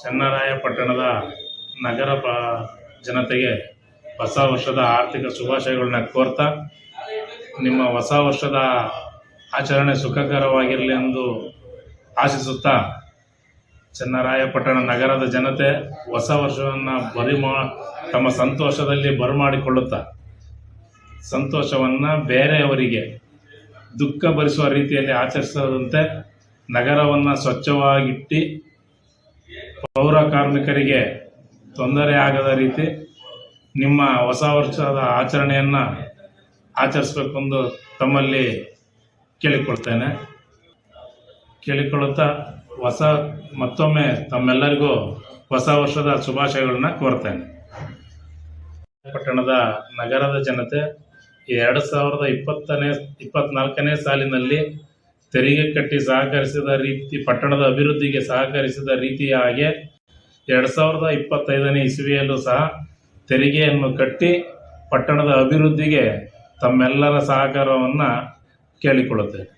ಚನ್ನರಾಯಪಟ್ಟಣದ ನಗರ ಜನತೆಗೆ ಹೊಸ ವರ್ಷದ ಆರ್ಥಿಕ ಶುಭಾಶಯಗಳನ್ನ ಕೋರ್ತಾ, ನಿಮ್ಮ ಹೊಸ ವರ್ಷದ ಆಚರಣೆ ಸುಖಕರವಾಗಿರಲಿ ಎಂದು ಆಶಿಸುತ್ತಾ, ಚನ್ನರಾಯಪಟ್ಟಣ ನಗರದ ಜನತೆ ಹೊಸ ವರ್ಷವನ್ನು ತಮ್ಮ ಸಂತೋಷದಲ್ಲಿ ಬರಮಾಡಿಕೊಳ್ಳುತ್ತಾ, ಸಂತೋಷವನ್ನು ಬೇರೆಯವರಿಗೆ ದುಃಖ ಭರಿಸುವ ರೀತಿಯಲ್ಲಿ ಆಚರಿಸದಂತೆ ನಗರವನ್ನು ಸ್ವಚ್ಛವಾಗಿಟ್ಟು ಪೌರ ಕಾರ್ಮಿಕರಿಗೆ ತೊಂದರೆ ಆಗದ ರೀತಿ ನಿಮ್ಮ ಹೊಸ ವರ್ಷದ ಆಚರಣೆಯನ್ನು ಆಚರಿಸಬೇಕೆಂದು ತಮ್ಮಲ್ಲಿ ಕೇಳಿಕೊಳ್ಳುತ್ತಾ ಮತ್ತೊಮ್ಮೆ ತಮ್ಮೆಲ್ಲರಿಗೂ ಹೊಸ ವರ್ಷದ ಶುಭಾಶಯಗಳನ್ನ ಕೋರ್ತೇನೆ. ಪಟ್ಟಣದ ನಗರದ ಜನತೆ 2024ನೇ ಸಾಲಿನಲ್ಲಿ ತೆರಿಗೆ ಕಟ್ಟಿ ಸಹಕರಿಸಿದ ರೀತಿ, ಪಟ್ಟಣದ ಅಭಿವೃದ್ಧಿಗೆ ಸಹಕರಿಸಿದ ರೀತಿಯಾಗಿ 2025ನೇ ಇಸವಿಯಲ್ಲೂ ಸಹ ತೆರಿಗೆಯನ್ನು ಕಟ್ಟಿ ಪಟ್ಟಣದ ಅಭಿವೃದ್ಧಿಗೆ ತಮ್ಮೆಲ್ಲರ ಸಹಕಾರವನ್ನು ಕೇಳಿಕೊಳ್ಳುತ್ತೇನೆ.